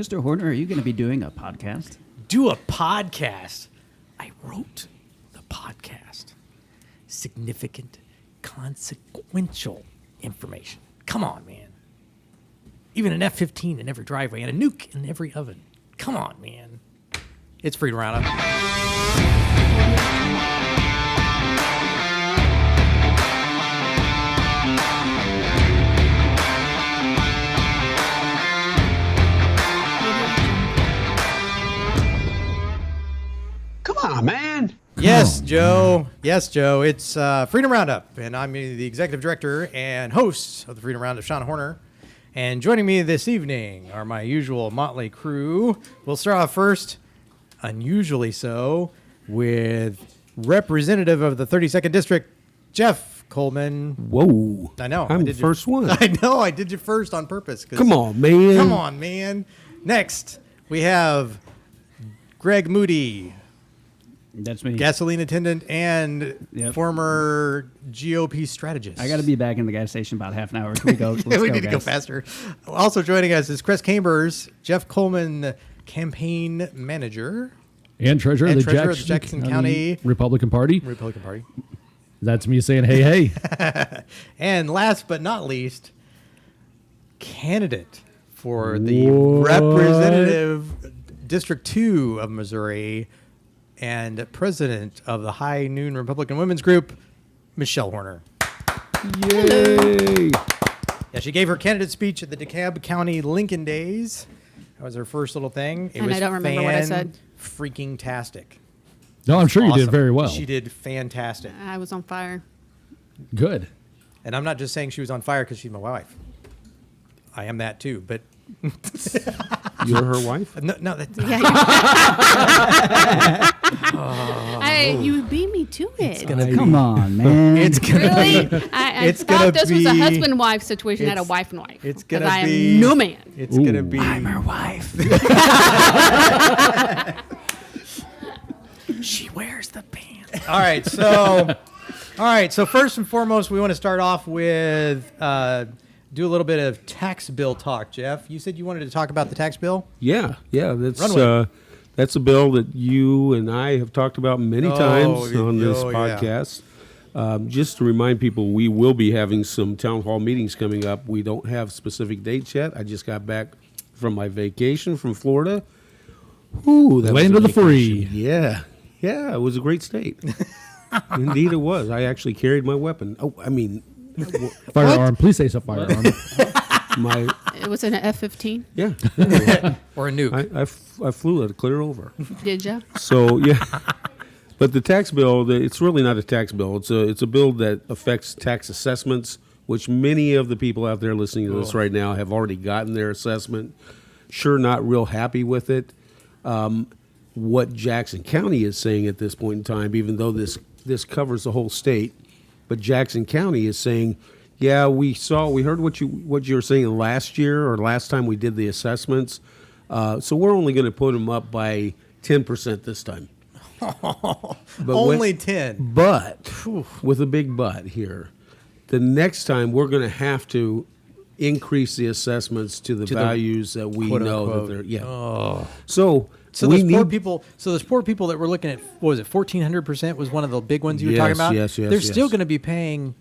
Mr. Horner, are you going to be doing a podcast? Do a podcast? I wrote the podcast. Significant, consequential information. Come on, man. Even an F-15 in every driveway and a nuke in every oven. Come on, man. It's Freedom RoundUp. Come on, man. Yes, Joe. Yes, Joe. It's Freedom RoundUp, and I'm the executive director and host of the Freedom RoundUp, Shaun Horner. And joining me this evening are my usual motley crew. We'll start off first, unusually so, with Representative of the 32nd District, Jeff Coleman. Whoa. I know. I'm the first one. I know. I did you first on purpose. Come on, man. Come on, man. Next, we have Greg Moody. That's me. Gasoline attendant and former GOP strategist. I got to be back in the gas station about half an hour. Can we go? Let's we go, need to go guys. faster. Also joining us is Kress Cambers, Jeff Coleman, campaign manager. And treasurer of the Jackson County Republican Party. That's me saying, hey, hey. And last but not least, candidate for the Representative District 2 of Missouri and president of the High Noon Republican Women's Group, Michelle Horner. Yay. Yeah, she gave her candidate speech at the DeKalb County Lincoln Days. That was her first little thing. It was I don't remember what I said. Freaking tastic. No, I'm sure Awesome. you did very well. She did fantastic. I was on fire. Good. And I'm not just saying she was on fire because she's my wife. I am that too, but You're her wife? no, that's You beat me to it. Come on, man. it's gonna Really? be. I It's thought gonna this was a be- husband-wife situation, not a it's- wife and wife. It's 'Cause gonna I be am no man. It's gonna be. I'm her wife. She wears the pants. All right, so first and foremost, we want to start off with do a little bit of tax bill talk. Jeff, you said you wanted to talk about the tax bill. Yeah. Run That's a bill that you and I have talked about many times on this yeah. podcast. Just to remind people, we will be having some town hall meetings coming up. We don't have specific dates yet. I just got back from my vacation from Florida. Ooh, that Land was a of the free. vacation. Yeah, it was a great state. Indeed, it was. I actually carried my weapon. Oh, I mean, Firearm. Please say so, firearm. It was an F-15. Yeah. Or a nuke. I flew it clear over. Did you? So yeah, but the tax bill, it's really not a tax bill. It's a bill that affects tax assessments, which many of the people out there listening to this right now have already gotten their assessment. Sure, not real happy with it. What Jackson County is saying at this point in time, even though this covers the whole state, but Jackson County is saying, yeah, we heard what you were saying last year or last time we did the assessments. So we're only going to put them up by 10% this time. But Only 10. But with a big but here, the next time we're going to have to increase the assessments to the values that we quote, know unquote. that they're So we those poor people. So those poor people that we're looking at, what was it? 1,400% was one of the big ones you were talking about. Yes. They're still going to be paying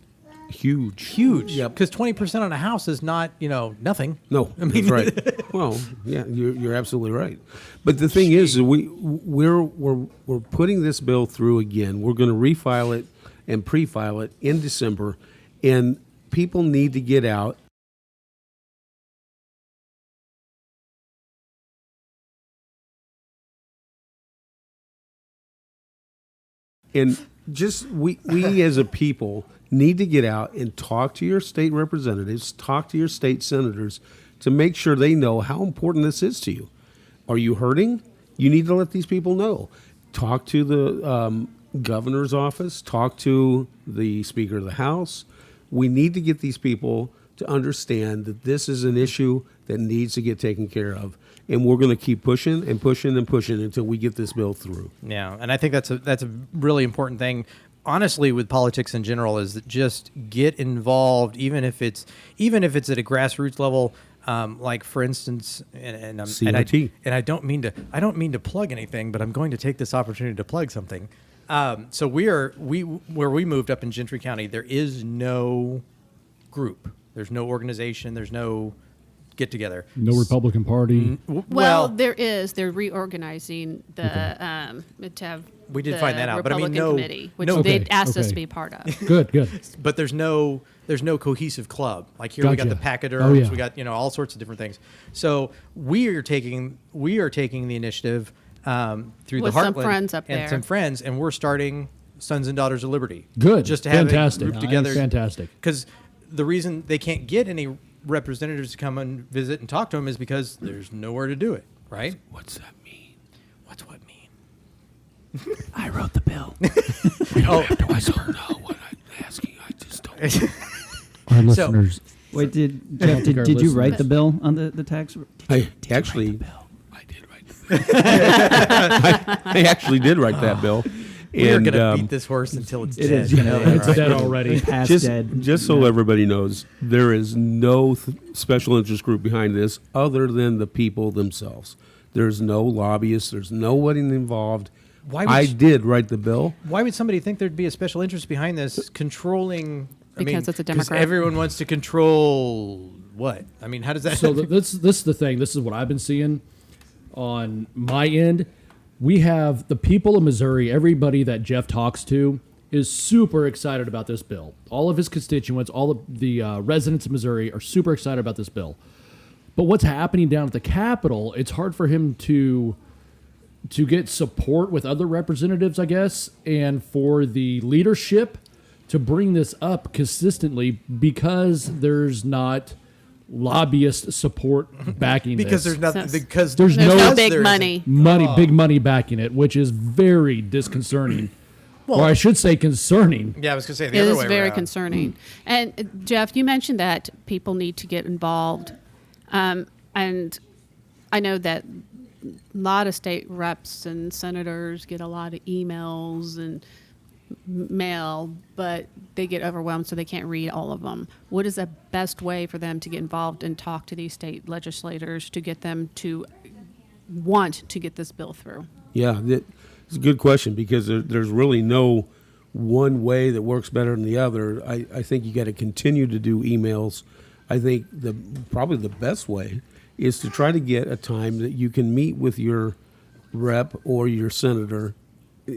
huge. Yep. Because 20% on a house is not, nothing. No, that's right. Well, yeah, you're absolutely right. But the thing is, we're putting this bill through again. We're going to refile it and pre-file it in December, and people need to get out. And just we as a people need to get out and talk to your state representatives, talk to your state senators to make sure they know how important this is to you. Are you hurting? You need to let these people know. Talk to the governor's office, talk to the Speaker of the House. We need to get these people to understand that this is an issue that needs to get taken care of. And we're going to keep pushing and pushing and pushing until we get this bill through. Yeah, and I think that's a really important thing. Honestly, with politics in general, is that just get involved, even if it's at a grassroots level. Like for instance, and CRT. I don't mean to plug anything, but I'm going to take this opportunity to plug something. So where we moved up in Gentry County, there is no group, there's no organization, there's no get together. No Republican Party. Well, there is. They're reorganizing the to have. We did the find that out, but I mean, Republican committee, which no- they'd Okay, asked us okay. to be part of. Good. but there's no cohesive club. Like here we got Gotcha. the pachyderms, Oh, yeah. we got all sorts of different things. So we are taking the initiative through With the some Heartland friends up and there. some friends, and we're starting Sons and Daughters of Liberty. Good. just to have Fantastic. it grouped together. Fantastic. Because the reason they can't get any representatives to come and visit and talk to them is because there's nowhere to do it. Right? What's that mean? What's what mean? I wrote the bill. I don't know what I'm asking. I just don't. Our listeners. Wait, Jeff, think our did you listeners- write the bill on the tax? I actually did write the bill. I actually did write that bill. We're And, gonna beat this horse until it's It dead. is gonna- that, It's right? dead already. Past just, dead. just so everybody knows, there is no special interest group behind this other than the people themselves. There's no lobbyists. There's nobody involved. Why would I you- did write the bill. Why would somebody think there'd be a special interest behind this controlling? Because it's a 'cause Democrat. everyone wants to control what? I mean, how does that? So this is the thing. This is what I've been seeing on my end. We have the people of Missouri. Everybody that Jeff talks to is super excited about this bill. All of his constituents, all of the residents of Missouri are super excited about this bill. But what's happening down at the Capitol? It's hard for him to get support with other representatives, I guess, and for the leadership to bring this up consistently because there's not lobbyist support backing because this. there's nothing. So- Because There's There's no- no because big there's- money. big money backing it, which is very disconcerting. Well- or I should say concerning. Yeah, I was gonna say the It other is way very around. concerning. And Jeff, you mentioned that people need to get involved, and I know that a lot of state reps and senators get a lot of emails and mail, but they get overwhelmed, so they can't read all of them. What is the best way for them to get involved and talk to these state legislators to get them to want to get this bill through? Yeah, it's a good question because there's really no one way that works better than the other. I think you got to continue to do emails. I think probably the best way is to try to get a time that you can meet with your rep or your senator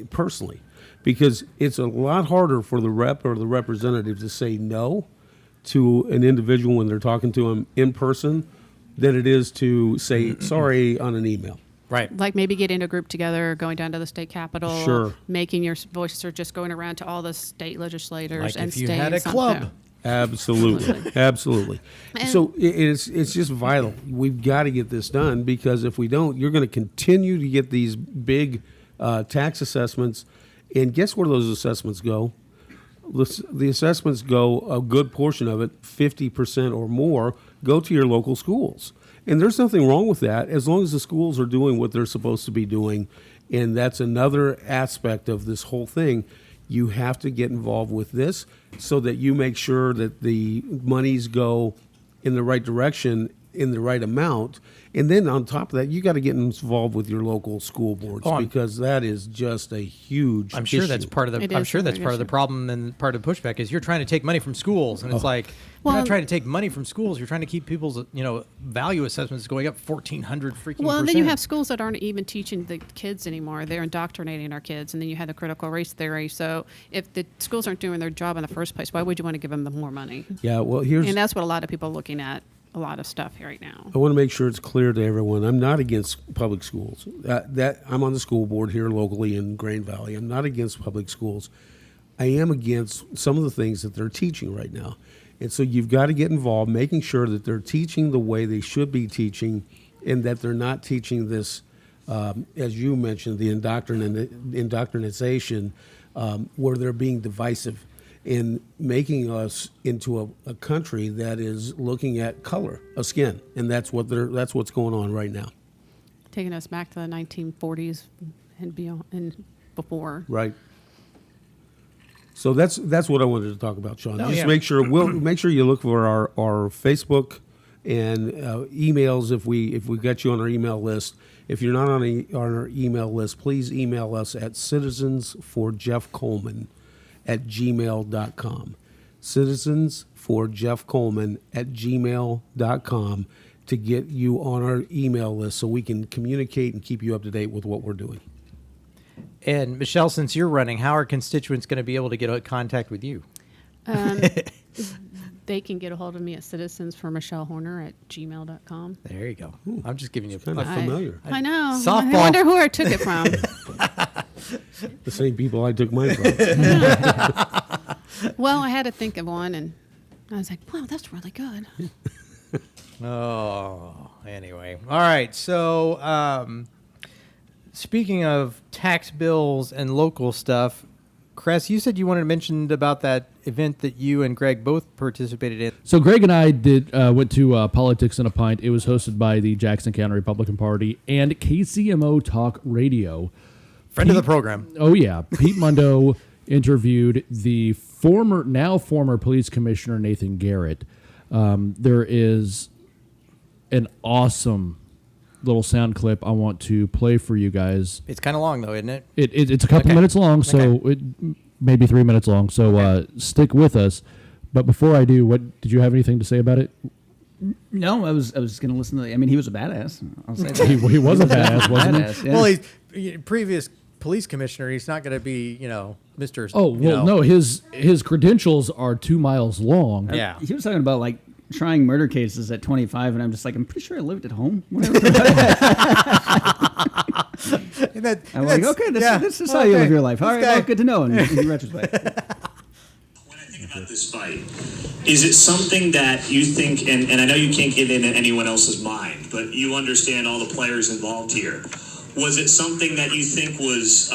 personally, because it's a lot harder for the rep or the representative to say no to an individual when they're talking to them in person than it is to say sorry on an email. Right. Like maybe getting a group together, going down to the state capitol, Sure. making your voices, or just going around to all the state legislators Like and if you saying had a something. club. Absolutely, absolutely. And- So it's just vital. We've got to get this done because if we don't, you're going to continue to get these big tax assessments, and guess where those assessments go? The assessments go, a good portion of it, 50% or more, go to your local schools. And there's nothing wrong with that as long as the schools are doing what they're supposed to be doing. And that's another aspect of this whole thing. You have to get involved with this so that you make sure that the monies go in the right direction, in the right amount. And then on top of that, you got to get involved with your local school boards because that is just a huge I'm sure issue. that's part of the. It I'm is sure a that's big part of the issue. problem and part of the pushback is you're trying to take money from schools, and it's like you're Well- not trying to take money from schools. You're trying to keep people's value assessments going up 1,400 freaking. Well, and percent. then you have schools that aren't even teaching the kids anymore. They're indoctrinating our kids. And then you have the critical race theory. So if the schools aren't doing their job in the first place, why would you want to give them the more money? Yeah, well, And that's what a lot of people are looking at, a lot of stuff here right now. I want to make sure it's clear to everyone. I'm not against public schools. That I'm on the school board here locally in Grain Valley. I'm not against public schools. I am against some of the things that they're teaching right now. And so you've got to get involved, making sure that they're teaching the way they should be teaching and that they're not teaching this, as you mentioned, the indoctrination where they're being divisive in making us into a country that is looking at color of skin. And that's what's going on right now. Taking us back to the 1940s and beyond and before. Right. So that's what I wanted to talk about, Sean. Oh, Just yeah. make sure you look for our Facebook And emails, if we got you on our email list. If you're not on our email list, please email us at citizensforjeffcoleman@gmail.com. citizensforjeffcoleman@gmail.com to get you on our email list so we can communicate and keep you up to date with what we're doing. And Michelle, since you're running, how are constituents going to be able to get in contact with you? They can get a hold of me at citizensformichellehorner@gmail.com. There you go. I'm just giving you Kind of familiar. I know. Softball. I wonder who I took it from. The same people I took mine from. Well, I had to think of one, and I was like, wow, that's really good. Oh, anyway. All right. So, speaking of tax bills and local stuff, Kress, you said you wanted to mention about that event that you and Greg both participated in. So Greg and I went to Politics in a Pint. It was hosted by the Jackson County Republican Party and KCMO Talk Radio. Friend of the program. Oh, yeah. Pete Mundo interviewed the now former police commissioner, Nathan Garrett. There is an awesome little sound clip I want to play for you guys. It's kind of long, though, isn't it? It's a couple minutes long, so it maybe 3 minutes long. So stick with us. But before I do, did you have anything to say about it? No, I was going to listen to. I mean, he was a badass. I'll say that. He was a badass, wasn't he? Badass, yeah. Well, he's previous police commissioner. He's not going to be, Mr. Oh well, no. His credentials are 2 miles long. Yeah. He was talking about like trying murder cases at 25, and I'm just like, I'm pretty sure I lived at home. Whatever. I'm like, okay, this is how you live your life. All right, well, good to know in retrospect. When I think about this fight, is it something that you think, and I know you can't get into anyone else's mind, but you understand all the players involved here. Was it something that you think was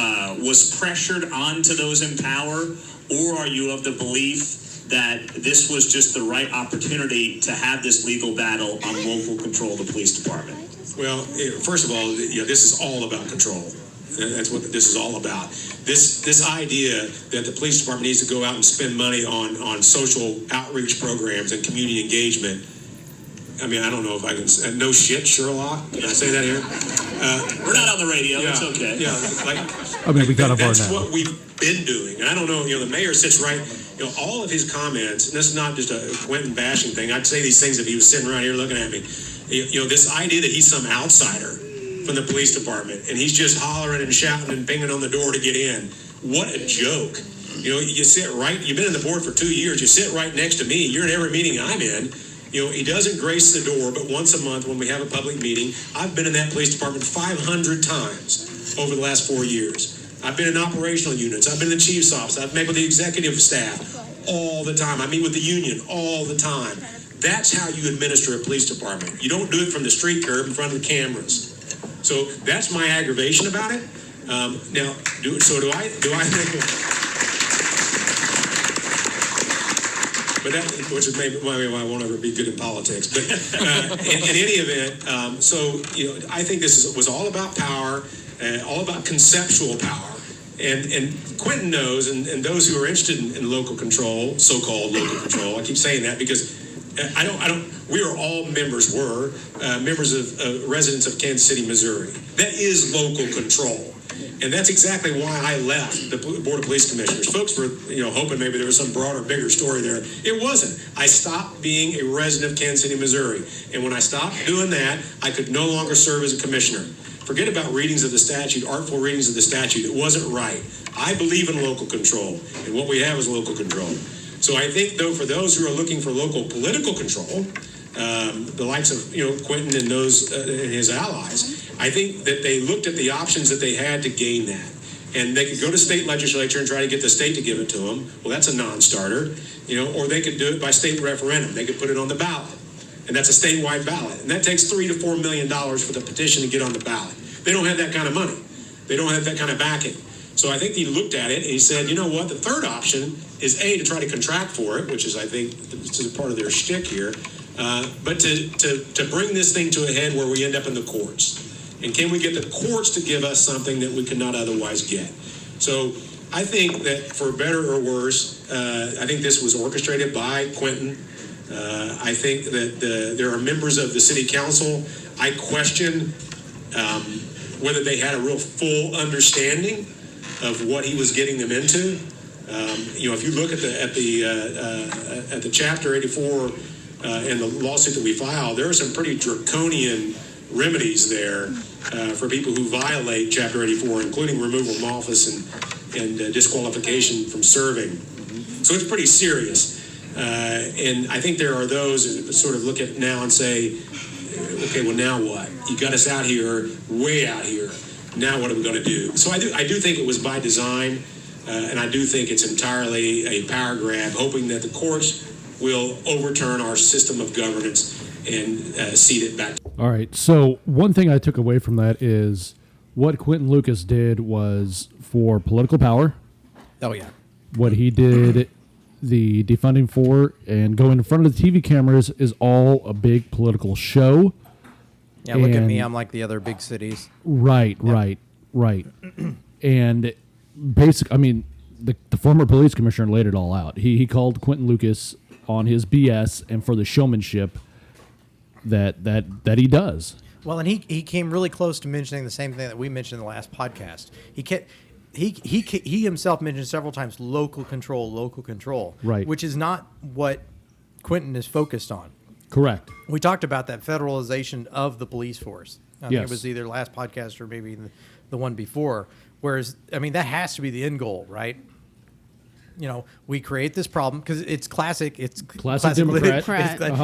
pressured onto those in power, or are you of the belief that this was just the right opportunity to have this legal battle on local control of the police department? Well, first of all, this is all about control. That's what this is all about. This idea that the police department needs to go out and spend money on social outreach programs and community engagement. I mean, I don't know if I can say, no shit, Sherlock. Can I say that here? We're not on the radio. It's okay. Yeah, we got a bar that's now. what we've been doing. And I don't know, the mayor sits right, all of his comments, and this is not just a Quentin bashing thing. I'd say these things if he was sitting around here looking at me. This idea that he's some outsider from the police department, and he's just hollering and shouting and banging on the door to get in. What a joke. You sit right, you've been in the board for 2 years, you sit right next to me, you're in every meeting I'm in. He doesn't grace the door, but once a month when we have a public meeting, I've been in that police department 500 times over the last 4 years. I've been in operational units, I've been in the chief's office, I've met with the executive staff all the time, I meet with the union all the time. That's how you administer a police department. You don't do it from the street curb in front of the cameras. So that's my aggravation about it. Now, do I think? But that, which is maybe why I won't ever be good in politics. But in any event, I think this was all about power, all about conceptual power. And Quentin knows, and those who are interested in local control, so-called local control, I keep saying that because we are all members of residents of Kansas City, Missouri. That is local control. And that's exactly why I left the Board of Police Commissioners. Folks were, hoping maybe there was some broader, bigger story there. It wasn't. I stopped being a resident of Kansas City, Missouri. And when I stopped doing that, I could no longer serve as a commissioner. Forget about readings of the statute, artful readings of the statute. It wasn't right. I believe in local control, and what we have is local control. So I think, though, for those who are looking for local political control, the likes of Quentin and those and his allies, I think that they looked at the options that they had to gain that. And they could go to state legislature and try to get the state to give it to them. Well, that's a non-starter. Or they could do it by state referendum. They could put it on the ballot. And that's a statewide ballot. And that takes $3 to $4 million for the petition to get on the ballot. They don't have that kind of money. They don't have that kind of backing. So I think he looked at it and he said, you know what, the third option is to try to contract for it, which is, I think, this is part of their shtick here, but to bring this thing to a head where we end up in the courts. And can we get the courts to give us something that we could not otherwise get? So I think that for better or worse, I think this was orchestrated by Quentin. I think that there are members of the city council, I question whether they had a real full understanding of what he was getting them into. If you look at the Chapter 84 and the lawsuit that we filed, there are some pretty draconian remedies there for people who violate Chapter 84, including removal from office and disqualification from serving. So it's pretty serious. And I think there are those that sort of look at now and say, okay, well, now what? You got us out here, way out here. Now what are we going to do? So I do think it was by design, and I do think it's entirely a power grab, hoping that the courts will overturn our system of governance and cede it back. All right. So one thing I took away from that is what Quentin Lucas did was for political power. Oh, yeah. What he did, the defunding for and going in front of the TV cameras is all a big political show. Yeah, look at me. I'm like the other big cities. Right. And the former police commissioner laid it all out. He called Quentin Lucas on his BS and for the showmanship that he does. Well, and he came really close to mentioning the same thing that we mentioned in the last podcast. He himself mentioned several times local control, right? Which is not what Quentin is focused on. Correct. We talked about that federalization of the police force. I think it was either last podcast or maybe the one before. Whereas, that has to be the end goal, right? We create this problem because it's classic. It's classic Democrat.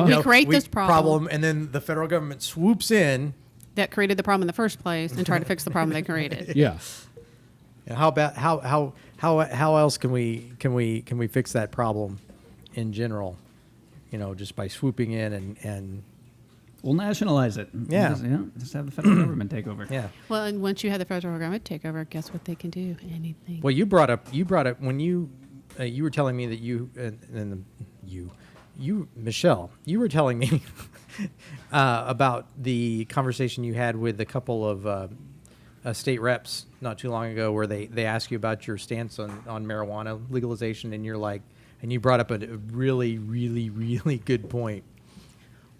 We create this problem, and then the federal government swoops in. That created the problem in the first place and try to fix the problem they created. Yeah. How about how else can we fix that problem in general? Just by swooping in and we'll nationalize it. Yeah. Just have the federal government take over. Yeah. Well, and once you have the federal government take over, guess what they can do? Anything. Well, you brought up when you were telling me that you Michelle, you were telling me about the conversation you had with a couple of state reps not too long ago, where they asked you about your stance on marijuana legalization, and you're like, and you brought up a really, really, really good point.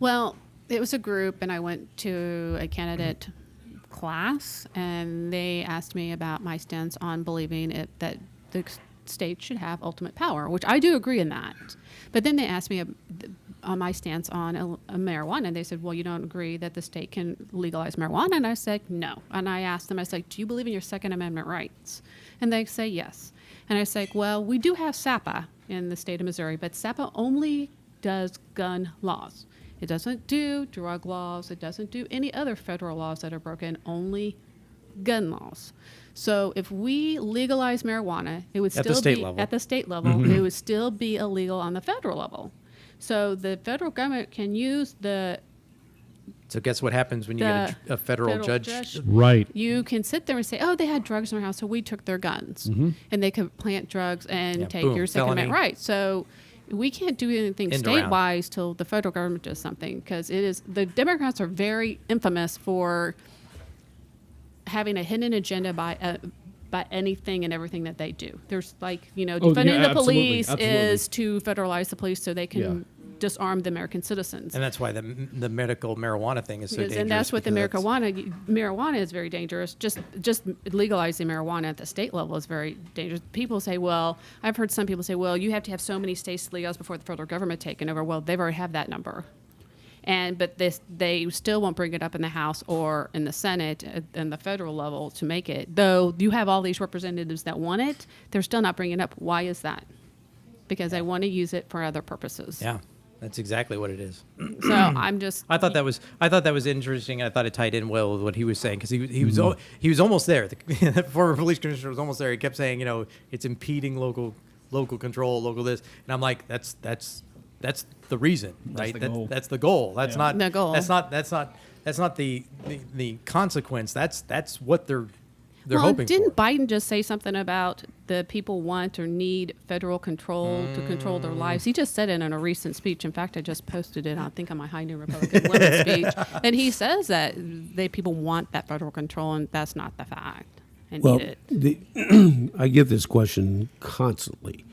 Well, it was a group, and I went to a candidate class, and they asked me about my stance on believing that the state should have ultimate power, which I do agree in that. But then they asked me on my stance on marijuana, and they said, well, you don't agree that the state can legalize marijuana? And I said, no. And I asked them, I said, do you believe in your Second Amendment rights? And they say, yes. And I said, well, we do have SAPA in the state of Missouri, but SAPA only does gun laws. It doesn't do drug laws. It doesn't do any other federal laws that are broken, only gun laws. So if we legalize marijuana, it would still be at the state level. Mm-hmm. It would still be illegal on the federal level. So the federal government can use the. So guess what happens when you get a federal judge? Right. You can sit there and say, oh, they had drugs in their house, so we took their guns. Mm-hmm. And they could plant drugs and take your Second Amendment rights. So we can't do anything state-wise till the federal government does something, because the Democrats are very infamous for having a hidden agenda by anything and everything that they do. There's defunding the police is to federalize the police so they can disarm the American citizens. And that's why the medical marijuana thing is so dangerous. And that's what the marijuana is very dangerous. Just legalizing marijuana at the state level is very dangerous. People say, well, I've heard some people say, well, you have to have so many states to legalize before the federal government taking over. Well, they've already have that number. But they still won't bring it up in the House or in the Senate and the federal level to make it. Though you have all these representatives that want it, they're still not bringing it up. Why is that? Because they want to use it for other purposes. Yeah, that's exactly what it is. So I'm just. I thought that was interesting. I thought it tied in well with what he was saying, because he was almost there. The former police commissioner was almost there. He kept saying, it's impeding local control, local this, and I'm like, that's the reason, right? That's the goal. That's not the goal. That's not the consequence. That's what they're hoping didn't for. Biden just say something about the people want or need federal control to control their lives? He just said it in a recent speech. In fact, I just posted it, I think, on my High Noon Republican Women's speech. And he says that people want that federal control, and that's not the fact. And need it. I get this question constantly,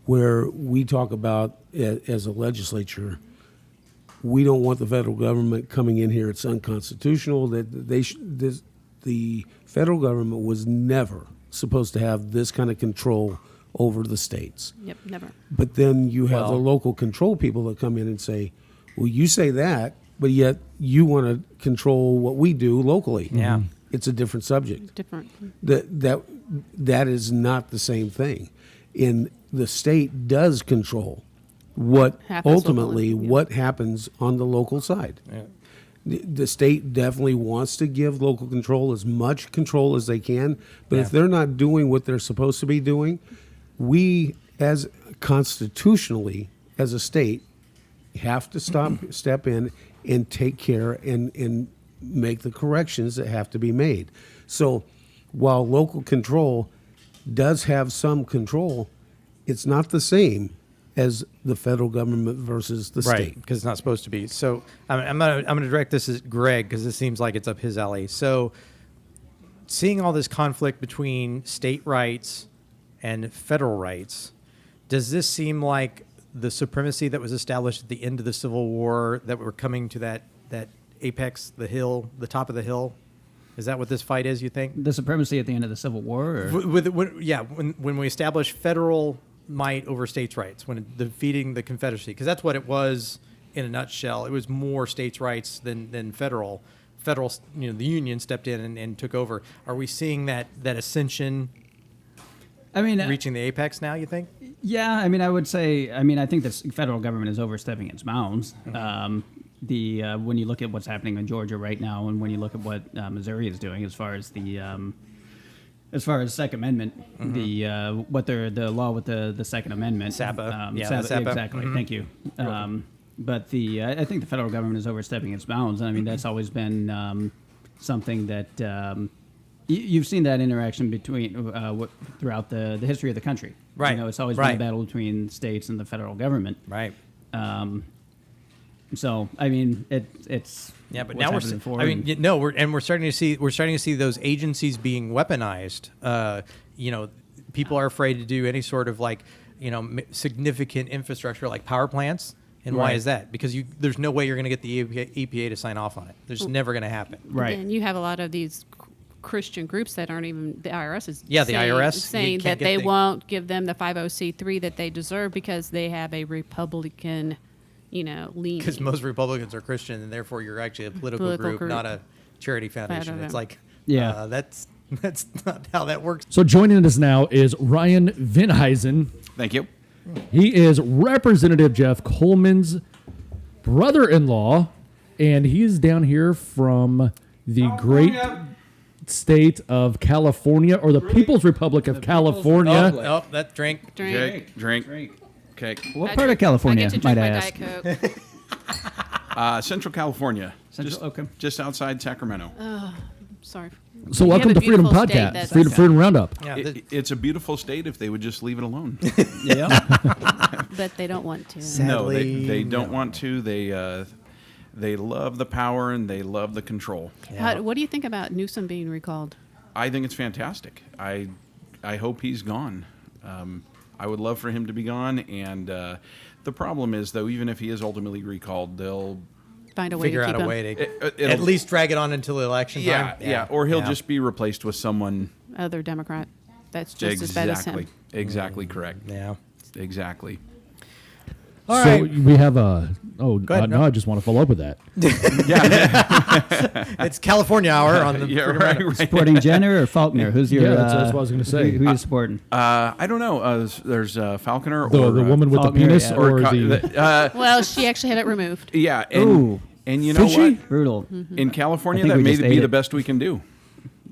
where we talk about, as a legislature, we don't want the federal government coming in here. It's unconstitutional. That the federal government was never supposed to have this kind of control over the states. Yep, never. But then you have the local control people that come in and say, well, you say that, but yet you want to control what we do locally. Yeah. It's a different subject. Different. That is not the same thing. And the state does control what happens on the local side. Yeah. The state definitely wants to give local control as much control as they can, but if they're not doing what they're supposed to be doing, we, as constitutionally, as a state, have to step in and take care and make the corrections that have to be made. So while local control does have some control, it's not the same as the federal government versus the state. Because it's not supposed to be. So I'm gonna direct this at Greg, because this seems like it's up his alley. So seeing all this conflict between state rights and federal rights, does this seem like the supremacy that was established at the end of the Civil War, that we're coming to that apex, the hill, the top of the hill? Is that what this fight is, you think? The supremacy at the end of the Civil War? Or? When we establish federal might over states' rights, when defeating the Confederacy, because that's what it was in a nutshell. It was more states' rights than federal. The Union stepped in and took over. Are we seeing that ascension? I mean, reaching the apex now, you think? Yeah, I mean, I would say, I think the federal government is overstepping its bounds. When you look at what's happening in Georgia right now, and when you look at what Missouri is doing as far as the Second Amendment, the law with the Second Amendment, SAPA, SAPA. Exactly. Thank you. But I think the federal government is overstepping its bounds. I mean, that's always been something that you've seen that interaction between throughout the history of the country. Right. It's always been a battle between states and the federal government. Right. So I mean, it's but now we're starting to see those agencies being weaponized. People are afraid to do any sort of significant infrastructure like power plants. And why is that? Because there's no way you're going to get the EPA to sign off on it. There's never going to happen. Right. And you have a lot of these Christian groups that aren't even, the IRS is saying that they won't give them the 50C3 that they deserve because they have a Republican lean. Because most Republicans are Christian, and therefore you're actually a political group, not a charity foundation. It's that's not how that works. So joining us now is Ryan Vinheisen. Thank you. He is Representative Jeff Coleman's brother-in-law, and he's down here from the great state of California, or the People's Republic of California. Oh, that drink. Okay. What part of California, might I ask? Central California. Okay. Just outside Sacramento. Sorry. So welcome to Freedom Podcast, Freedom RoundUp. Yeah, it's a beautiful state if they would just leave it alone. But they don't want to. Sadly, no, they don't want to. They love the power and they love the control. Yeah. What do you think about Newsom being recalled? I think it's fantastic. I hope he's gone. I would love for him to be gone. And the problem is, though, even if he is ultimately recalled, they'll find a way figure to out keep a way to at least drag it on until the election time. Yeah. Or he'll just be replaced with someone. Other Democrat. That's just as bad as him. Exactly correct. Yeah. Exactly. All right. We have a. I just want to follow up with that. It's California Hour on the Supporting Jenner or Faulkner? Who's your? That's what I was going to say. Who are you supporting? I don't know. There's Falconer or the woman with Faulkner, the penis, or the. Well, she actually had it removed. Yeah. And you know what? Brutal. In California, that may be the best we can do.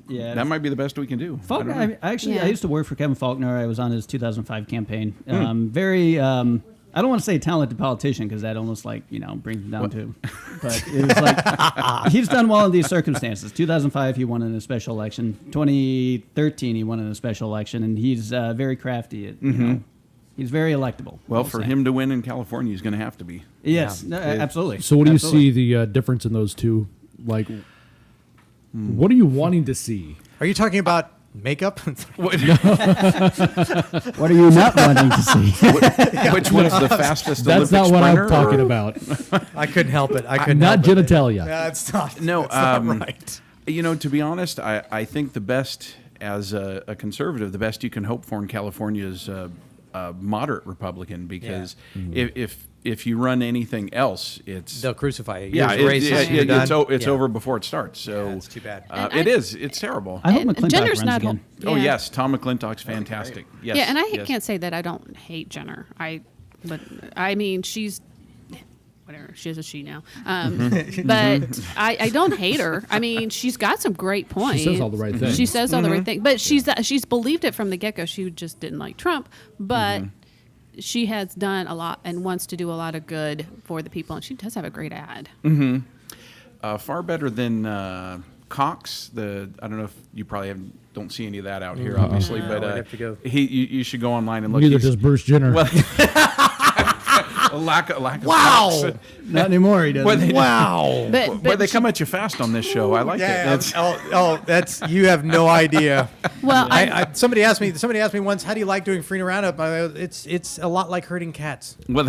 Yeah, that might be the best we can do. Faulkner. I used to work for Kevin Faulkner. I was on his 2005 campaign. Very. I don't want to say talented politician because that almost brings him down to. But it was like he's done well in these circumstances. 2005 he won in a special election. 2013 he won in a special election, and he's very crafty. He's very electable. Well, for him to win in California, he's going to have to be. Yes, absolutely. So, what do you see the difference in those two? What are you wanting to see? Are you talking about makeup. What are you not wanting to see? Which one's the fastest That's Olympic not what sprinter? I'm talking or- about. I couldn't help it. I couldn't Not help it. genitalia. That's not. No, that's not right. You know, to be honest, I think the best, as a conservative, the best you can hope for in California is a moderate Republican, because if you run anything else, it's They'll crucify you. yeah, You're racist. You're done. it's Yeah. over before it starts. So That's too bad. it's terrible. I hope And McClintock Jenner's runs not again. Oh yeah. yes, Tom McClintock's fantastic. Yes, Yeah, and I yes. can't say that I don't hate Jenner. But I mean, she's whatever. She is a she now. But I don't hate her. I mean, she's got some great points. She says all the right things. She says all the right things. But she's believed it from the get go. She just didn't like Trump, but. She has done a lot and wants to do a lot of good for the people, and she does have a great ad. Far better than Cox. I don't know if you probably don't see any of that out here, obviously, but we'd have to go. you should go online and look. Neither He's- does Bruce Jenner. Well, a lack of Wow. Cox. Not anymore. He doesn't. Wow. But they come at you fast on this show. I like it. That's, That's you have no idea. Well, Somebody asked me once, how do you like doing Freedom Roundup? It's a lot like herding cats. well,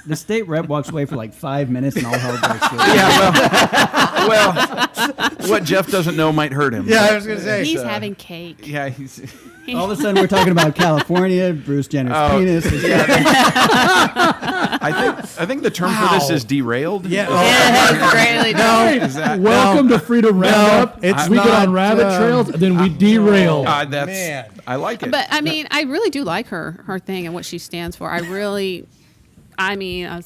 The state rep walks away for like 5 minutes and all hell breaks loose. yeah. Well, what Jeff doesn't know might hurt him. Yeah, I was gonna say. he's having cake. Yeah. He's. All of a sudden, we're talking about California, Bruce Jenner's penis. I think the term for this is derailed. Yeah. Really Is that? Welcome to Freedom Roundup. it's we get not, on rabbit trails, and then we derail. That's. Man. I like it. But I mean, I really do like her thing and what she stands for. I was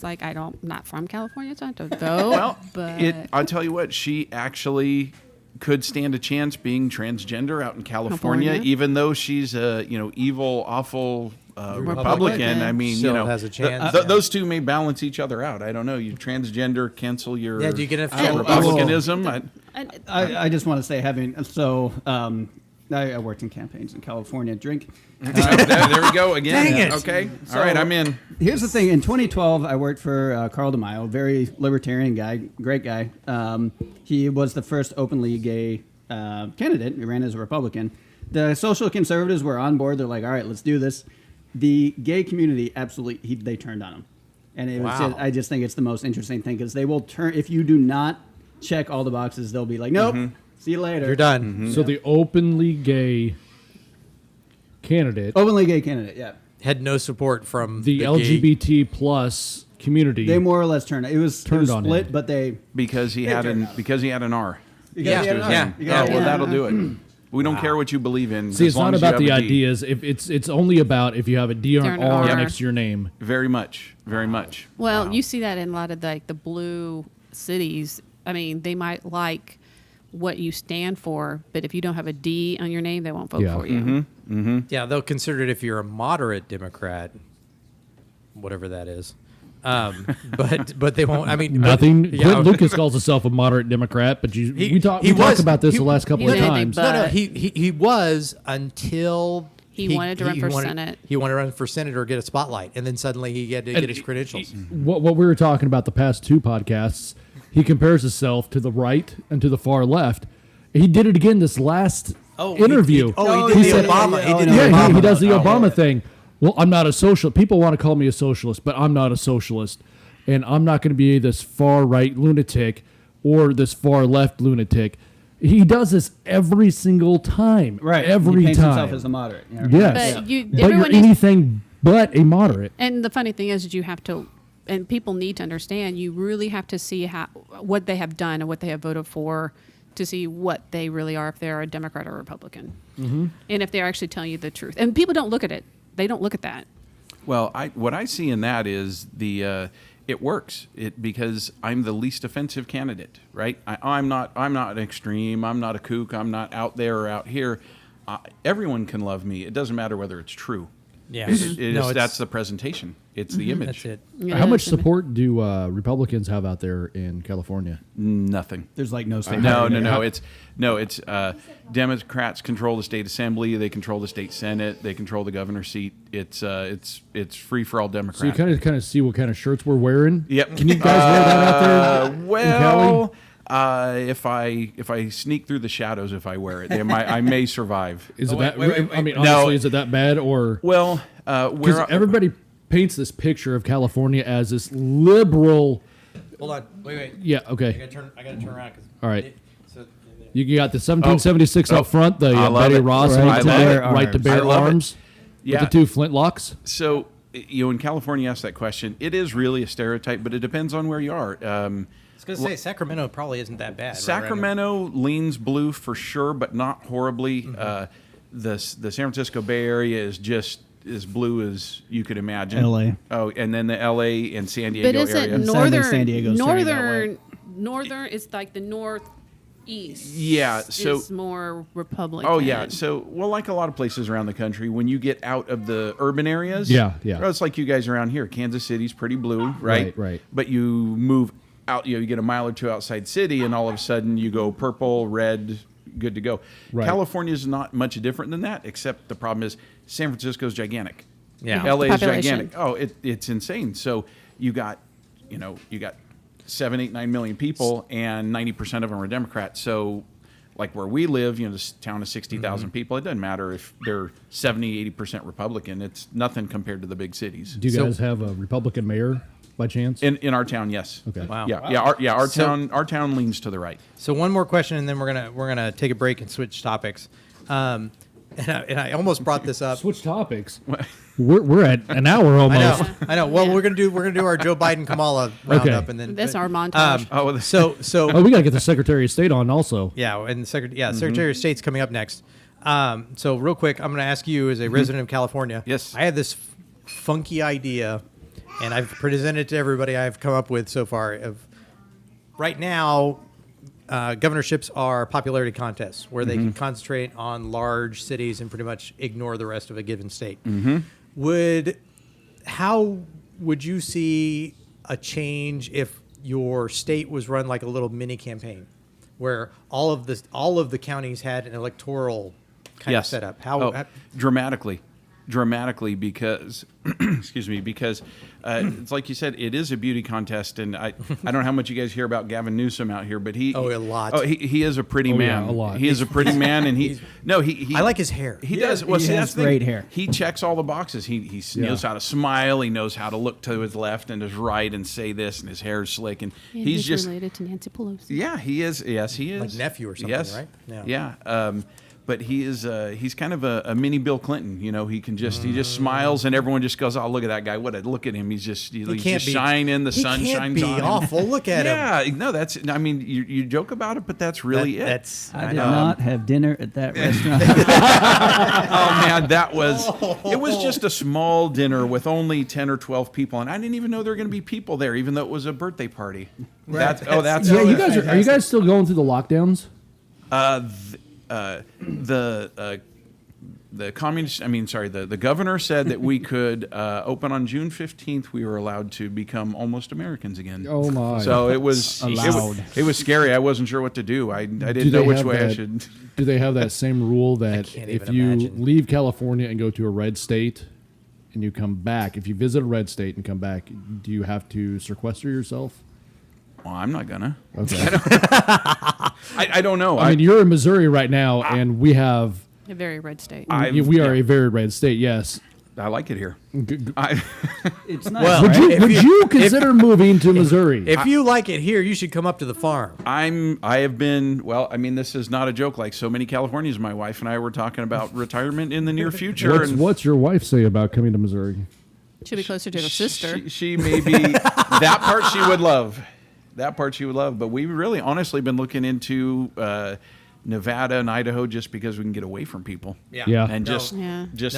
like, not from California, so I don't vote. Well, but I'll tell you what, she actually could stand a chance being transgender out in California, even though she's a evil, awful Republican. I mean, Still has a chance. those two may balance each other out. I don't know. You transgender, cancel your Yeah, do you get a Republicanism. I just want to say, I worked in campaigns in California. Drink. There we go again. Dang it. Okay. All right, I'm in. Here's the thing. In 2012, I worked for Carl DeMaio, very libertarian guy, great guy. He was the first openly gay candidate. He ran as a Republican. The social conservatives were on board. They're like, all right, let's do this. The gay community, absolutely, they turned on him. And it was I just think it's the most interesting thing, because they will turn, if you do not check all the boxes, they'll be like, nope, see you later. You're done. So the openly gay candidate, Openly gay candidate, yeah. Had no support from the gay- LGBT plus community. They more or less turned. It was on split, him. but they Because he had an R. because Yeah. he had an R. Yeah. You got Oh, well, it. that'll do it. We don't care what you believe in. See, as it's long not as you about the have a D. ideas. If it's only about if you have a D or an Turn R R. next to your name. Very much. Very much. well, you see that in a lot of the blue cities. I mean, they might like what you stand for, but if you don't have a D on your name, they won't vote Yeah. for you. Yeah, they'll consider it if you're a moderate Democrat, whatever that is. But they won't. I mean, Nothing. But, Clint Lucas calls himself a moderate Democrat, but we talked about this the last couple of he- times. but- he was until He wanted to run for Senate. He wanted to run for Senate or get a spotlight, and then suddenly he had to get his credentials. What we were talking about the past two podcasts, he compares himself to the right and to the far left. He did it again this last interview. He did the Obama. He did the Yeah, Obama. he does the Obama thing. Well, I'm not a socialist. People want to call me a socialist, but I'm not a socialist. And I'm not going to be this far right lunatic or this far left lunatic. He does this every single time. Right. Every he paints time. himself as a moderate. You know? Yes. But you- But you're everyone needs- anything but a moderate. And the funny thing is that you have to, and people need to understand, you really have to see what they have done and what they have voted for to see what they really are, if they're a Democrat or a Republican. And if they're actually telling you the truth. And people don't look at it. They don't look at that. Well, what I see in that is it works. Because I'm the least offensive candidate, right? I'm not extreme. I'm not a kook. I'm not out there or out here. Everyone can love me. It doesn't matter whether it's true. Yeah. That's the presentation. It's the image. That's it. How much support do Republicans have out there in California? Nothing. There's like no state. No. It's Democrats control the state assembly. They control the state senate. They control the governor's seat. It's free for all Democrats. So you kind of see what kind of shirts we're wearing. Yep. Can you guys wear that out there? Well, If I sneak through the shadows, if I wear it, I may survive. Is it that? wait. I mean, No. honestly, is it that bad or? Well, Because everybody paints this picture of California as this liberal. Hold on. Wait. Yeah. Okay. I gotta turn around. All right. You got the 1776 up front, the I love Betty it. Ross Right to bear right to arms. bear I love it. arms Yeah. with the two flintlocks. So, in California, asked that question. It is really a stereotype, but it depends on where you are. I was gonna say Sacramento probably isn't that bad. Sacramento leans blue for sure, but not horribly. The San Francisco Bay Area is just as blue as you could imagine. LA. Oh, and then the LA and San Diego But isn't area. Sadly, San Diego's turning that way. northern is like the northeast. Yeah, so- is more Republican. Oh yeah, so like a lot of places around the country, when you get out of the urban areas, Yeah. well, it's like you guys around here. Kansas City's pretty blue, right? Right. But you move out, you get a mile or two outside city, and all of a sudden you go purple, red, good to go. Right. California's not much different than that, except the problem is San Francisco's gigantic. Yeah. LA is Population. gigantic. Oh, it's insane. So you got 7, 8, 9 million people, and 90% of them are Democrats. So, like where we live, this town of 60,000 people, it doesn't matter if they're 70, 80% Republican. It's nothing compared to the big cities. Do you guys have a Republican mayor by chance? In our town, yes. Okay. Wow. Our town leans to the right. So one more question, and then we're gonna take a break and switch topics. And I almost brought this up. Switch topics. We're at an hour almost. I know. Well, we're gonna do our Joe Biden Kamala roundup, and then That's our montage. So Oh, we got to get the Secretary of State on also. yeah, and the Secretary of State's coming up next. So real quick, I'm gonna ask you as a resident of California. Yes. I had this funky idea, and I've presented it to everybody I've come up with so far. Of right now, governorships are popularity contests where they can concentrate on large cities and pretty much ignore the rest of a given state. How would you see a change if your state was run like a little mini campaign, where all of the counties had an electoral kind of setup? How Dramatically, because excuse me, because it's like you said, it is a beauty contest, and I don't know how much you guys hear about Gavin Newsom out here, but a lot. Oh, he is a pretty man. Yeah, a lot. He is a pretty man, and he I like his hair. He does. Well, he see, has that's the thing. great hair. He checks all the boxes. He knows how to smile. He knows how to look to his left and his right and say this, and his hair is slick, and And he's just related to Nancy Pelosi. yeah, he is. Yes, he is. Like nephew or something, yes. right? Yeah. But he is. He's kind of a mini Bill Clinton. He just smiles, and everyone just goes, "Oh, look at that guy! Look at him! He's just shining. The sun shines on him." Awful. Look at him. Yeah, no, that's. I mean, you joke about it, but that's really it. I did not have dinner at that restaurant. Oh man, it was just a small dinner with only 10 or 12 people, and I didn't even know there were going to be people there, even though it was a birthday party. That's Yeah, you guys are you guys still going through the lockdowns? The communist. The governor said that we could open on June 15th. We were allowed to become almost Americans again. Oh my! So it was Allowed. It was scary. I wasn't sure what to do. I didn't know which way I should. Do they have that same rule that can't if even you imagine. leave California and go to a red state and you come back, if you visit a red state and come back, do you have to sequester yourself? Well, I'm not gonna. Okay. I don't know. I mean, you're in Missouri right now, and we have A very red state. we are a very red state. Yes. I like it here. It's nice. Well, Would if you consider moving to Missouri? If you like it here, you should come up to the farm. I have been, well, I mean, this is not a joke. Like so many Californians, my wife and I were talking about retirement in the near future. What's your wife say about coming to Missouri? Should be closer to her sister. She may be, that part she would love. That part she would love. But we've really honestly been looking into Nevada and Idaho just because we can get away from people. Yeah. And No,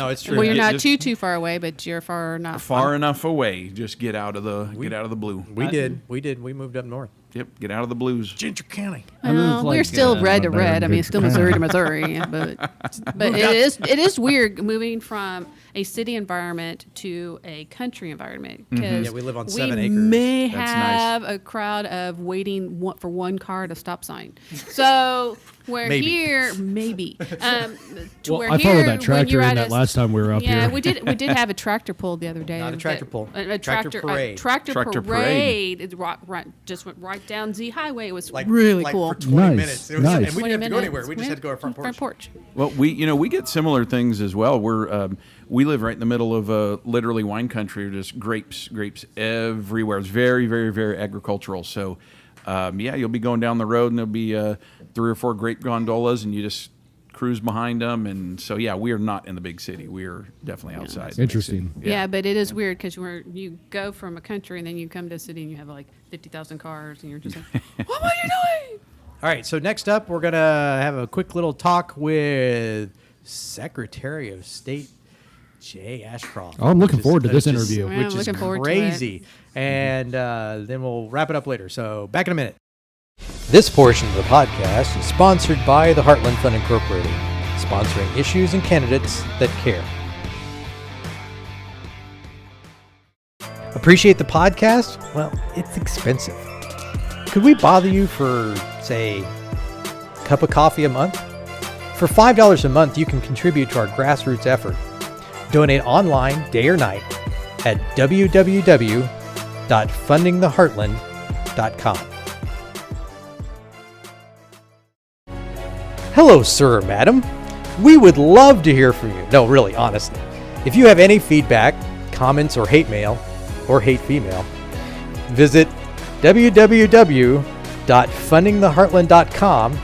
it's true. Well, you're not just too far away, but you're far enough. far enough away. Just get out of the blue. We did. We moved up north. Yep, get out of the blues. Ginger County. I moved Well, we're like, still red to about red. I mean, it's still Missouri to Missouri. Missouri, but it is weird moving from a city environment to a country environment because Yeah, we live on 7 acres. may That's have a crowd of waiting for one car at a stop sign. So Where Maybe. here, maybe. To Well, where I here, followed that when tractor you're in at that last time we were up yeah, here. we did have a tractor pull the other day. Not a tractor pull. A Tractor parade. tractor Tractor parade. It just went right down Z Highway. It was Like really like cool. for 20 Nice, minutes. It was, nice. And we 20 didn't have to go minutes. anywhere. We just had to go to our front porch. Well, we get similar things as well. We live right in the middle of literally wine country, just grapes everywhere. It's very, very, very agricultural. So, you'll be going down the road and there'll be 3 or 4 grape gondolas, and you just cruise behind them. And so, we are not in the big city. We are definitely outside. the big Interesting. city. Yeah, but it is weird because you go from a country and then you come to a city and you have like 50,000 cars and you're just like, what are you doing? All right, so next up, we're going to have a quick little talk with Secretary of State Jay Ashcroft. Oh, I'm looking forward to this which is- interview. Yeah, Which I'm is looking forward to crazy. And then we'll wrap it up later. So back in a minute. This portion of the podcast is sponsored by the Heartland Fund Incorporated, sponsoring issues and candidates that care. Appreciate the podcast? Well, it's expensive. Could we bother you for, say, a cup of coffee a month? For $5 a month, you can contribute to our grassroots effort. Donate online, day or night, at www.fundingtheheartland.com. Hello, sir or madam. We would love to hear from you. No, really, honestly. If you have any feedback, comments, or hate mail, or hate female, visit www.fundingtheheartland.com,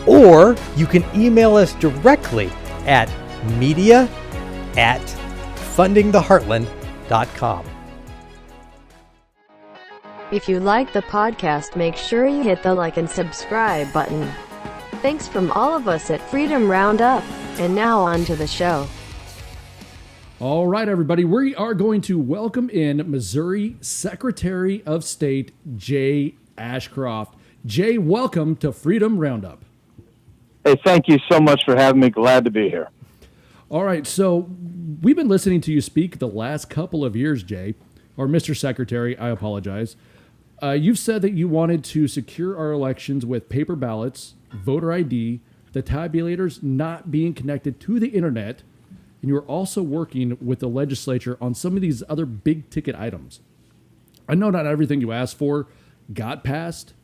or you can email us directly at media@fundingtheheartland.com. If you like the podcast, make sure you hit the like and subscribe button. Thanks from all of us at Freedom RoundUp. And now on to the show. All right, everybody, we are going to welcome in Missouri Secretary of State Jay Ashcroft. Jay, welcome to Freedom RoundUp. Hey, thank you so much for having me. Glad to be here. All right, so we've been listening to you speak the last couple of years, Jay, or Mr. Secretary, I apologize. You've said that you wanted to secure our elections with paper ballots, voter ID, the tabulators not being connected to the internet, and you're also working with the legislature on some of these other big ticket items. I know not everything you asked for got passed,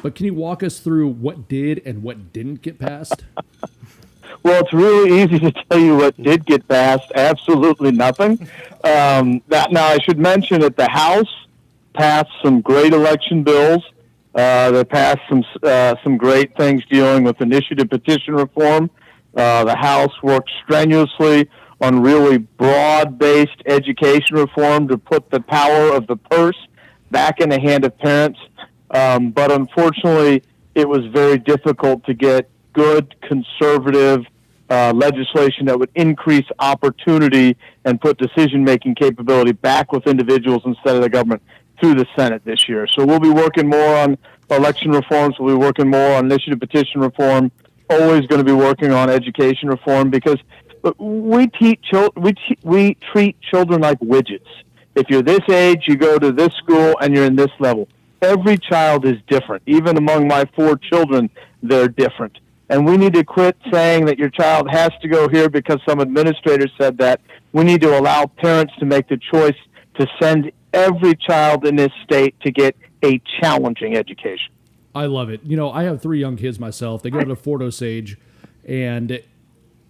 but can you walk us through what did and what didn't get passed? Well, it's really easy to tell you what did get passed. Absolutely nothing. Now, I should mention that the House passed some great election bills. They passed some great things dealing with initiative petition reform. The House worked strenuously on really broad-based education reform to put the power of the purse back in the hand of parents. But unfortunately, it was very difficult to get good conservative legislation that would increase opportunity and put decision-making capability back with individuals instead of the government through the Senate this year. So we'll be working more on election reforms. We'll be working more on initiative petition reform. Always going to be working on education reform because we treat children like widgets. If you're this age, you go to this school and you're in this level. Every child is different. Even among my 4 children, they're different. And we need to quit saying that your child has to go here because some administrator said that. We need to allow parents to make the choice to send every child in this state to get a challenging education. I love it. You know, I have 3 young kids myself. They go to Fort Osage, and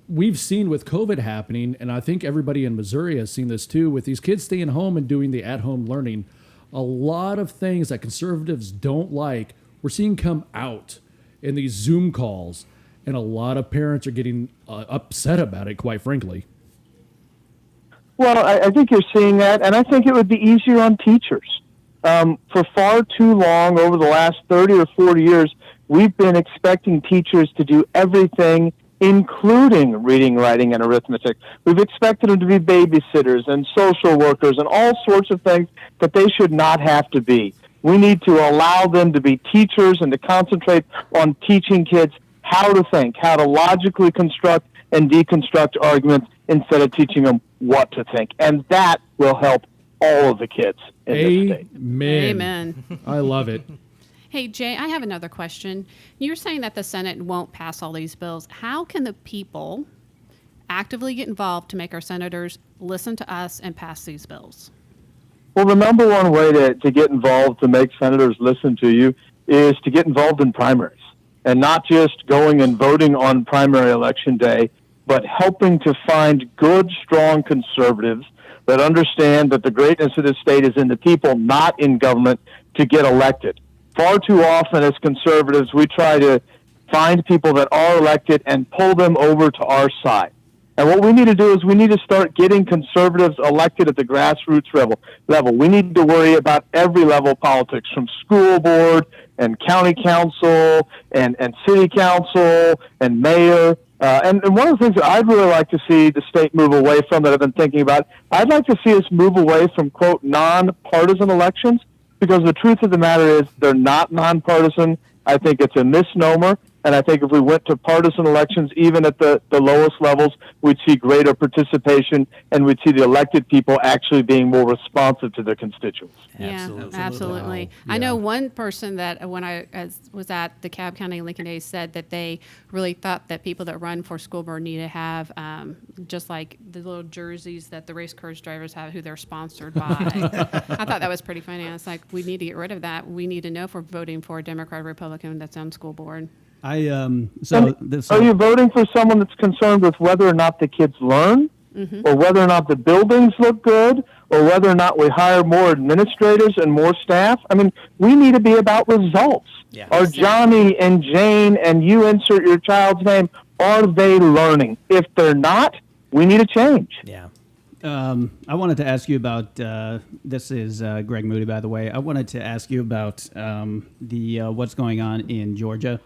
we've seen with COVID happening, and I think everybody in Missouri has seen this too, with these kids staying home and doing the at-home learning, a lot of things that conservatives don't like, we're seeing come out in these Zoom calls, and a lot of parents are getting upset about it, quite frankly. Well, I think you're seeing that, and I think it would be easier on teachers. For far too long, over the last 30 or 40 years, we've been expecting teachers to do everything, including reading, writing, and arithmetic. We've expected them to be babysitters and social workers and all sorts of things that they should not have to be. We need to allow them to be teachers and to concentrate on teaching kids how to think, how to logically construct and deconstruct arguments instead of teaching them what to think. And that will help all of the kids in this state. Amen. Amen. I love it. Hey, Jay, I have another question. You're saying that the Senate won't pass all these bills. How can the people actively get involved to make our senators listen to us and pass these bills? Well, the number one way to get involved, to make senators listen to you, is to get involved in primaries. And not just going and voting on primary election day, but helping to find good, strong conservatives that understand that the greatness of this state is in the people, not in government, to get elected. Far too often as conservatives, we try to find people that are elected and pull them over to our side. And what we need to do is we need to start getting conservatives elected at the grassroots level. We need to worry about every level of politics, from school board and county council and city council and mayor. And one of the things that I'd really like to see the state move away from, that I've been thinking about, I'd like to see us move away from, quote, nonpartisan elections, because the truth of the matter is they're not nonpartisan. I think it's a misnomer. And I think if we went to partisan elections, even at the lowest levels, we'd see greater participation, and we'd see the elected people actually being more responsive to their constituents. Yeah, absolutely. Wow. I know one person that when I was at the Cobb County Lincoln Days said that they really thought that people that run for school board need to have just like the little jerseys that the race course drivers have, who they're sponsored by. I thought that was pretty funny. I was like, we need to get rid of that. We need to know if we're voting for a Democrat or Republican that's on school board. Are you voting for someone that's concerned with whether or not the kids learn, or whether or not the buildings look good, or whether or not we hire more administrators and more staff? I mean, we need to be about results. Yeah. Are Johnny and Jane, and you insert your child's name, are they learning? If they're not, we need a change. Yeah. I wanted to ask you about, this is Greg Moody, by the way. I wanted to ask you about the what's going on in Georgia,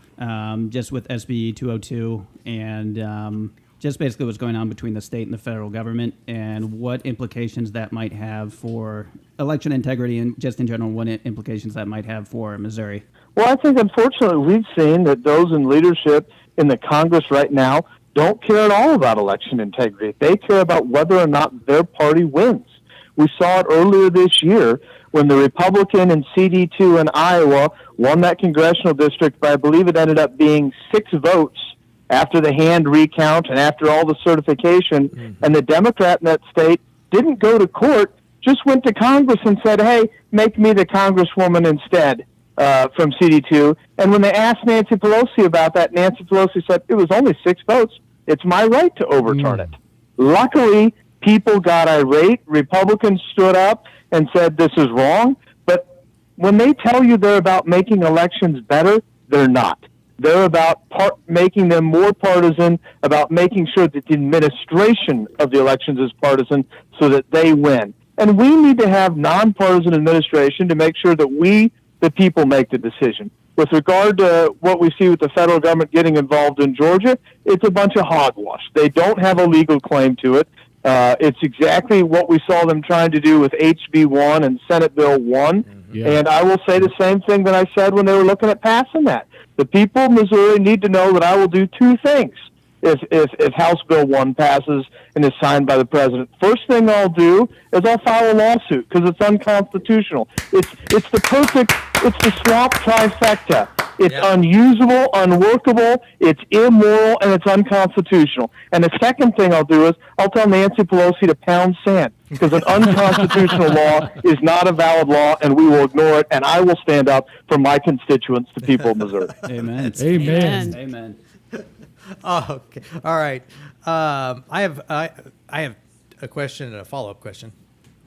just with SB 202, and just basically what's going on between the state and the federal government, and what implications that might have for election integrity, and just in general, what implications that might have for Missouri. Well, I think, unfortunately, we've seen that those in leadership in the Congress right now don't care at all about election integrity. They care about whether or not their party wins. We saw it earlier this year when the Republican in CD2 in Iowa won that congressional district by, I believe it ended up being 6 votes after the hand recount and after all the certification. And the Democrat in that state didn't go to court, just went to Congress and said, hey, make me the congresswoman instead. From CD2. And when they asked Nancy Pelosi about that, Nancy Pelosi said, it was only 6 votes. It's my right to overturn it. Luckily, people got irate. Republicans stood up and said, this is wrong. But when they tell you they're about making elections better, they're not. They're about making them more partisan, about making sure that the administration of the elections is partisan so that they win. And we need to have nonpartisan administration to make sure that we, the people, make the decision. With regard to what we see with the federal government getting involved in Georgia, it's a bunch of hogwash. They don't have a legal claim to it. It's exactly what we saw them trying to do with HB 1 and Senate Bill 1. Yeah. And I will say the same thing that I said when they were looking at passing that. The people of Missouri need to know that I will do 2 things if House Bill 1 passes and is signed by the president. First thing I'll do is I'll file a lawsuit because it's unconstitutional. It's the swamp trifecta. It's unusable, unworkable, it's immoral, and it's unconstitutional. And the second thing I'll do is I'll tell Nancy Pelosi to pound sand, because an unconstitutional law is not a valid law, and we will ignore it, and I will stand up for my constituents, the people of Missouri. Amen. Amen. Amen. Oh, okay. All right. I have a question and a follow-up question.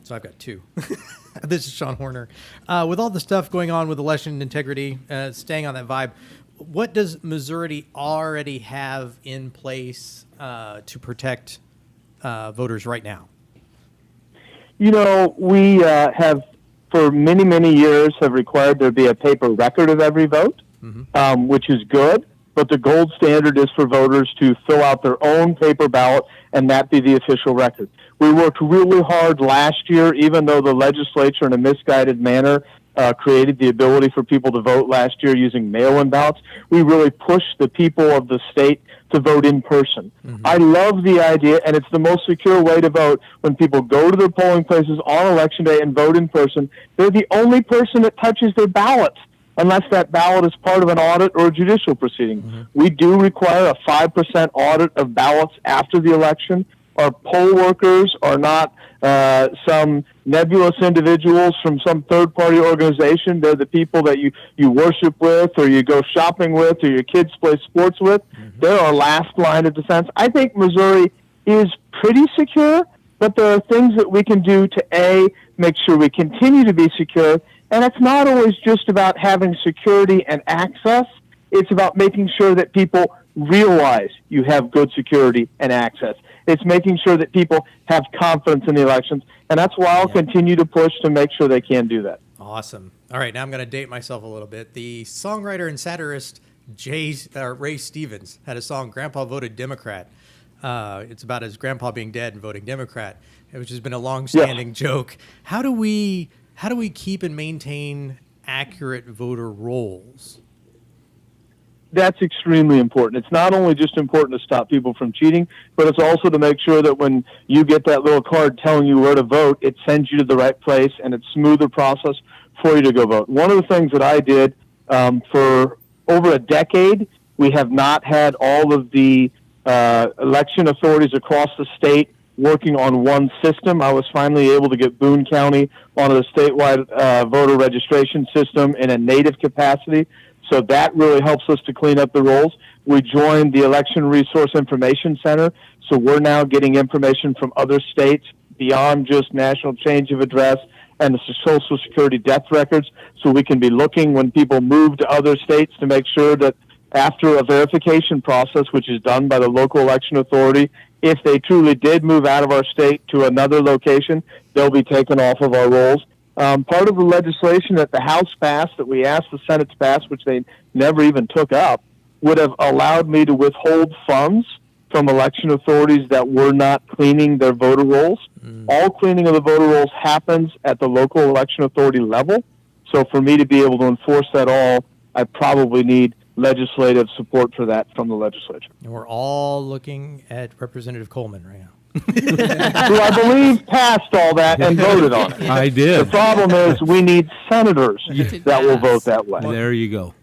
So I've got 2. This is Shaun Horner. With all the stuff going on with election integrity, staying on that vibe, what does Missouri already have in place to protect voters right now? You know, we have, for many, many years, have required there be a paper record of every vote, which is good. But the gold standard is for voters to fill out their own paper ballot and that be the official record. We worked really hard last year, even though the legislature in a misguided manner created the ability for people to vote last year using mail-in ballots. We really pushed the people of the state to vote in person. I love the idea, and it's the most secure way to vote when people go to their polling places on Election Day and vote in person. They're the only person that touches their ballots. unless that ballot is part of an audit or a judicial proceeding. We do require a 5% audit of ballots after the election. Our poll workers are not some nebulous individuals from some third-party organization. They're the people that you worship with, or you go shopping with, or your kids play sports with. They're our last line of defense. I think Missouri is pretty secure, but there are things that we can do to, make sure we continue to be secure. And it's not always just about having security and access. It's about making sure that people realize you have good security and access. It's making sure that people have confidence in the elections. And that's why I'll continue to push to make sure they can do that. Awesome. All right, now I'm going to date myself a little bit. The songwriter and satirist Ray Stevens had a song, Grandpa Voted Democrat. It's about his grandpa being dead and voting Democrat, which has been a long-standing joke. How do we keep and maintain accurate voter rolls? That's extremely important. It's not only just important to stop people from cheating, but it's also to make sure that when you get that little card telling you where to vote, it sends you to the right place, and it's a smoother process for you to go vote. One of the things that I did for over a decade, we have not had all of the election authorities across the state working on one system. I was finally able to get Boone County onto the statewide voter registration system in a native capacity. So that really helps us to clean up the rolls. We joined the Election Resource Information Center, so we're now getting information from other states beyond just national change of address and the Social Security death records, so we can be looking when people move to other states to make sure that after a verification process, which is done by the local election authority, if they truly did move out of our state to another location, they'll be taken off of our rolls. Part of the legislation that the House passed, that we asked the Senate to pass, which they never even took up, would have allowed me to withhold funds from election authorities that were not cleaning their voter rolls. All cleaning of the voter rolls happens at the local election authority level. So for me to be able to enforce that all, I probably need legislative support for that from the legislature. And we're all looking at Representative Coleman right now. Who I believe passed all that and voted on it. I did. The problem is we need senators that will vote that way. There you go.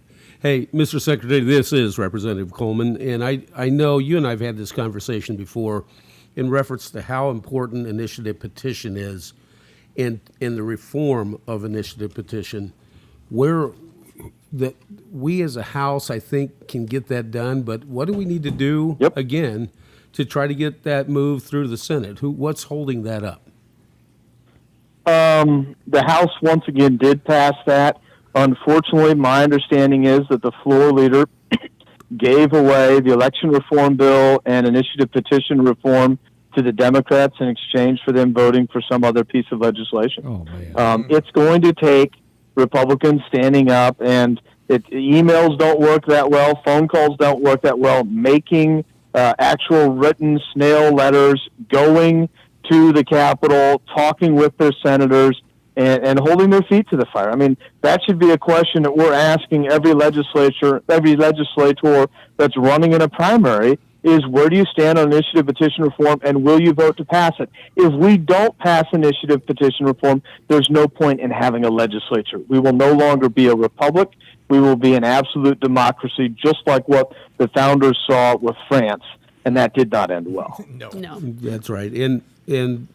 Hey, Mr. Secretary, this is Representative Coleman, and I know you and I have had this conversation before in reference to how important initiative petition is in the reform of initiative petition, where that we as a House, I think, can get that done, but what do we need to do, again, to try to get that moved through the Senate? What's holding that up? The House, once again, did pass that. Unfortunately, my understanding is that the floor leader gave away the election reform bill and initiative petition reform to the Democrats in exchange for them voting for some other piece of legislation. Oh, man. It's going to take Republicans standing up, and emails don't work that well, phone calls don't work that well, making actual written snail letters, going to the Capitol, talking with their senators, and holding their feet to the fire. I mean, that should be a question that we're asking every legislator that's running in a primary is, where do you stand on initiative petition reform, and will you vote to pass it? If we don't pass initiative petition reform, there's no point in having a legislature. We will no longer be a republic. We will be an absolute democracy, just like what the founders saw with France, and that did not end well. No. That's right. And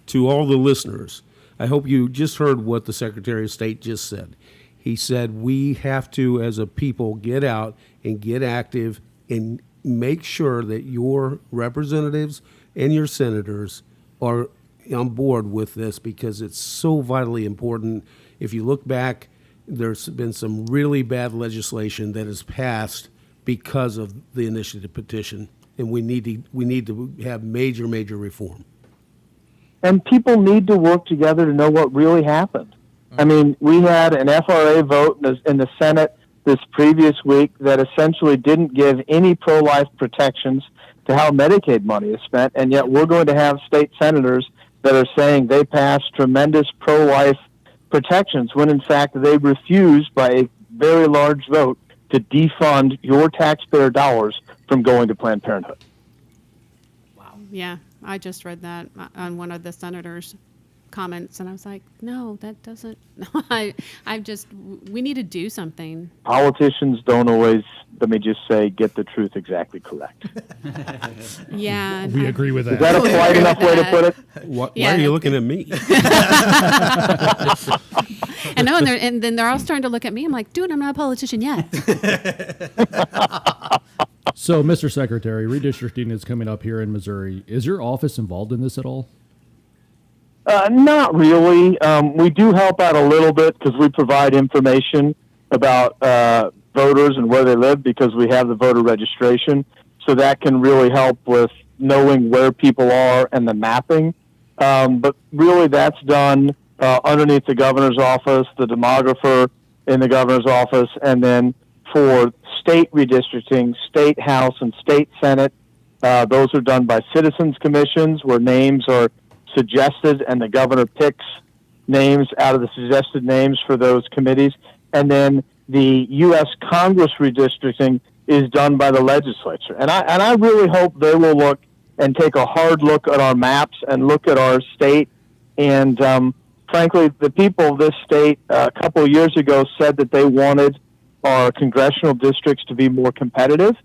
to all the listeners, I hope you just heard what the Secretary of State just said. He said we have to, as a people, get out and get active and make sure that your representatives and your senators are on board with this, because it's so vitally important. If you look back, there's been some really bad legislation that has passed because of the initiative petition, and we need to have major reform. And people need to work together to know what really happened. I mean, we had an FRA vote in the Senate this previous week that essentially didn't give any pro-life protections to how Medicaid money is spent, and yet we're going to have state senators that are saying they passed tremendous pro-life protections when, in fact, they refused by a very large vote to defund your taxpayer dollars from going to Planned Parenthood. Yeah, I just read that on one of the senators. comments, and I was like, no, that doesn't. No, we need to do something. Politicians don't always, let me just say, get the truth exactly correct. Yeah. We agree with that. Is that a polite enough way to put it? Why are you looking at me? I know, and then they're all starting to look at me. I'm like, dude, I'm not a politician yet. So, Mr. Secretary, redistricting is coming up here in Missouri. Is your office involved in this at all? Not really. We do help out a little bit because we provide information about voters and where they live because we have the voter registration. So that can really help with knowing where people are and the mapping. But really that's done underneath the governor's office, the demographer in the governor's office, and then for state redistricting, state house and state senate, those are done by citizens commissions where names are suggested and the governor picks names out of the suggested names for those committees. And then the U.S. Congress redistricting is done by the legislature. And I really hope they will look and take a hard look at our maps and look at our state. And frankly, the people of this state a couple of years ago said that they wanted our congressional districts to be more competitive.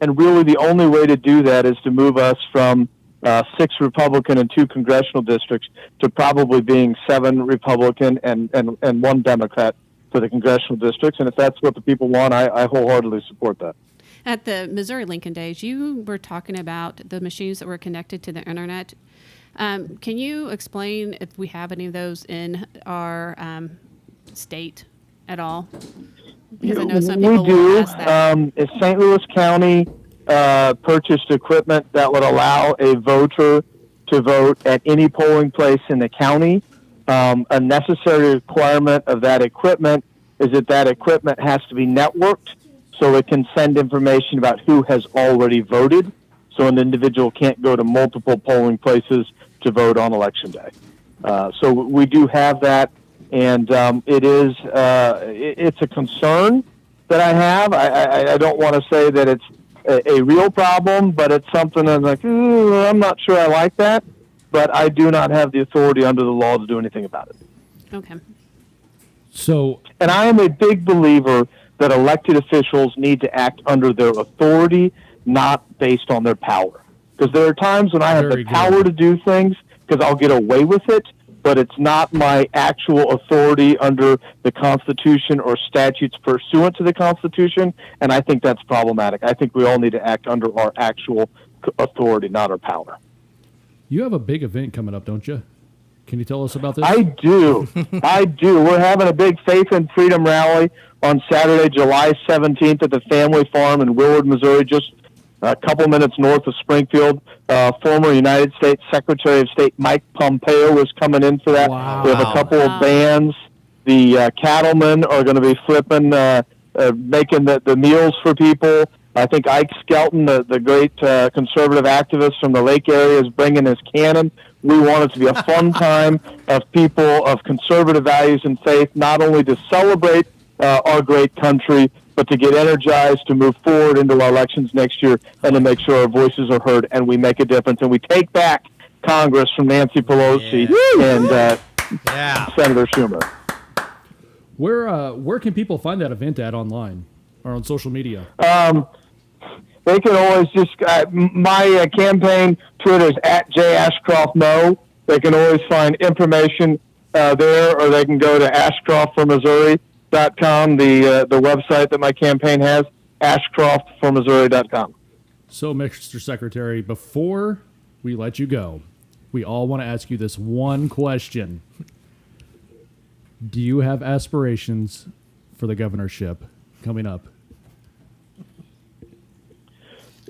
And really the only way to do that is to move us from 6 Republican and 2 congressional districts to probably being 7 Republican and 1 Democrat for the congressional districts. And if that's what the people want, I wholeheartedly support that. At the Missouri Lincoln Days, you were talking about the machines that were connected to the internet. Can you explain if we have any of those in our state at all? Because I know some people will ask that. If St. Louis County purchased equipment that would allow a voter to vote at any polling place in the county, a necessary requirement of that equipment is that equipment has to be networked so it can send information about who has already voted, so an individual can't go to multiple polling places to vote on Election Day. So we do have that, and it's a concern that I have. I don't want to say that it's a real problem, but it's something I'm like, I'm not sure I like that, but I do not have the authority under the law to do anything about it. Okay. So, and I am a big believer that elected officials need to act under their authority, not based on their power. Because there are times when I have the power to do things because I'll get away with it, but it's not my actual authority under the Constitution or statutes pursuant to the Constitution, and I think that's problematic. I think we all need to act under our actual authority, not our power. You have a big event coming up, don't you? Can you tell us about this? I do. We're having a big Faith and Freedom rally on Saturday, July 17th at the Family Farm in Willard, Missouri, just a couple minutes north of Springfield. Former United States Secretary of State Mike Pompeo is coming in for that. Wow. We have a couple of bands. The cattlemen are going to be flipping, making the meals for people. I think Ike Skelton, the great conservative activist from the Lake area, is bringing his cannon. We want it to be a fun time of people of conservative values and faith, not only to celebrate our great country, but to get energized to move forward into our elections next year and to make sure our voices are heard and we make a difference. And we take back Congress from Nancy Pelosi and Senator Schumer. Where can people find that event at online or on social media? They can always just, my campaign Twitter is @JAshcroftMo. They can always find information there, or they can go to ashcroftformissouri.com, the website that my campaign has, ashcroftformissouri.com. So, Mr. Secretary, before we let you go, we all want to ask you this one question. Do you have aspirations for the governorship coming up?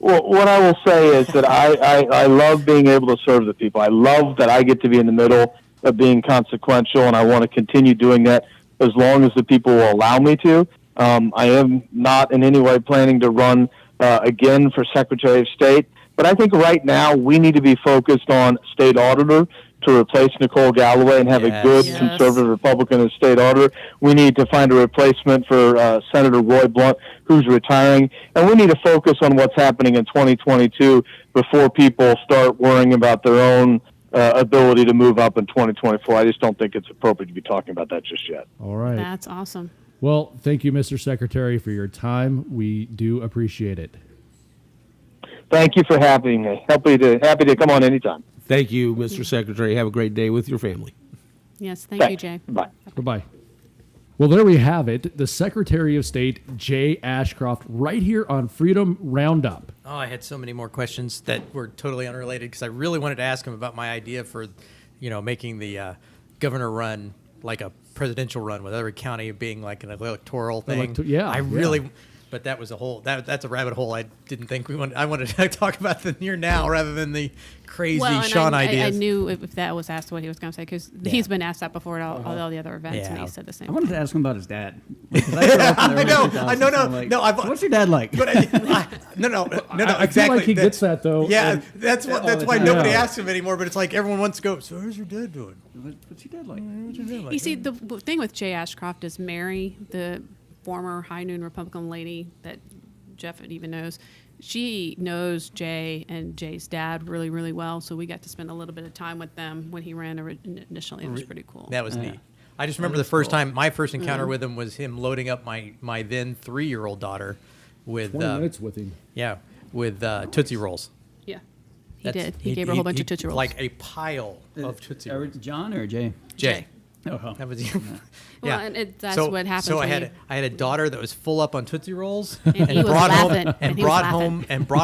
Well, what I will say is that I love being able to serve the people. I love that I get to be in the middle of being consequential, and I want to continue doing that as long as the people will allow me to. I am not in any way planning to run again for Secretary of State, but I think right now we need to be focused on state auditor to replace Nicole Galloway and have a good conservative Republican as state auditor. We need to find a replacement for Senator Roy Blunt, who's retiring. And we need to focus on what's happening in 2022 before people start worrying about their own ability to move up in 2024. I just don't think it's appropriate to be talking about that just yet. All right. That's awesome. Well, thank you, Mr. Secretary, for your time. We do appreciate it. Thank you for having me. Happy to come on anytime. Thank you, Mr. Secretary. Have a great day with your family. Yes, thank you, Jay. Bye. Goodbye. Well, there we have it. The Secretary of State, Jay Ashcroft, right here on Freedom Roundup. Oh, I had so many more questions that were totally unrelated because I really wanted to ask him about my idea for, making the governor run like a presidential run with every county being like an electoral thing. But that was that's a rabbit hole I didn't think I wanted to talk about the near now rather than the crazy Shaun ideas. I knew if that was asked what he was going to say because he's been asked that before at all the other events and he said the same I wanted to ask him about his dad. I know. What's your dad like? No, I exactly. feel like he gets that, though. Yeah, that's why nobody asks him anymore, but it's like everyone wants to go, so how's your dad doing? What's your dad like? You see, the thing with Jay Ashcroft is Mary, the former High Noon Republican lady that Jeff even knows. She knows Jay and Jay's dad really, really well, so we got to spend a little bit of time with them when he ran initially. It was pretty cool. That was neat. I just remember the first time, my first encounter with him was him loading up my then 3-year-old daughter with 20 minutes with him. Yeah, with Tootsie Rolls. Yeah, he did. He gave her a whole bunch of Tootsie Rolls. Like a pile of Tootsie Rolls. John or Jay? Jay. Oh, that was Well, and that's what happened. So I had a daughter that was full up on Tootsie Rolls and brought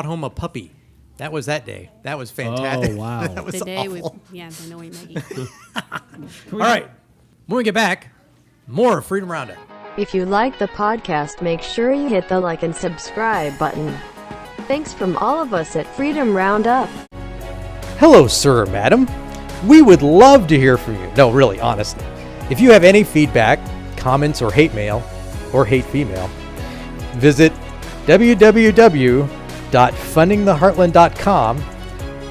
home a puppy. That was that day. That was fantastic. Oh wow! That was the day awful. the Noe Maggie. All right, when we get back, more Freedom Roundup. If you like the podcast, make sure you hit the like and subscribe button. Thanks from all of us at Freedom Roundup. Hello, sir or madam. We would love to hear from you. No, really, honestly. If you have any feedback, comments, or hate mail, or hate female, visit www.fundingtheheartland.com,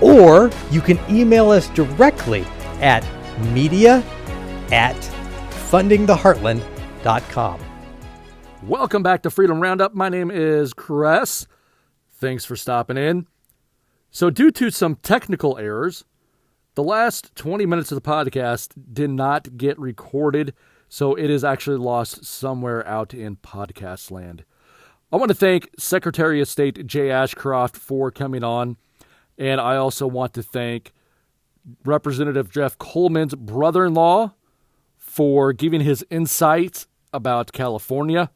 or you can email us directly at media@fundingtheheartland.com. Welcome back to Freedom Roundup. My name is Kress. Thanks for stopping in. So due to some technical errors, the last 20 minutes of the podcast did not get recorded, so it is actually lost somewhere out in podcast land. I want to thank Secretary of State Jay Ashcroft for coming on, and I also want to thank Representative Jeff Coleman's brother-in-law for giving his insights about California.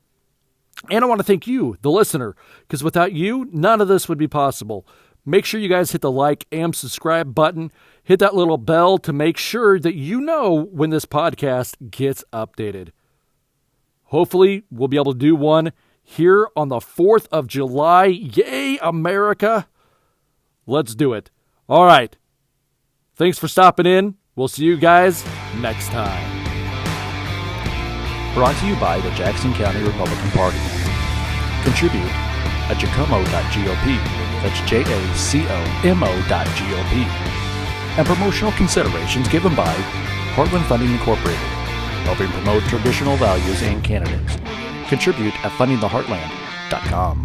And I want to thank you, the listener, because without you, none of this would be possible. Make sure you guys hit the like and subscribe button. Hit that little bell to make sure that you know when this podcast gets updated. Hopefully, we'll be able to do one here on the 4th of July. Yay, America! Let's do it. All right. Thanks for stopping in. We'll see you guys next time. Brought to you by the Jackson County Republican Party. Contribute at jacomo.gop. That's JACOMO.GOP. And promotional considerations given by Heartland Funding Incorporated, helping promote traditional values and candidates. Contribute at fundingtheheartland.com.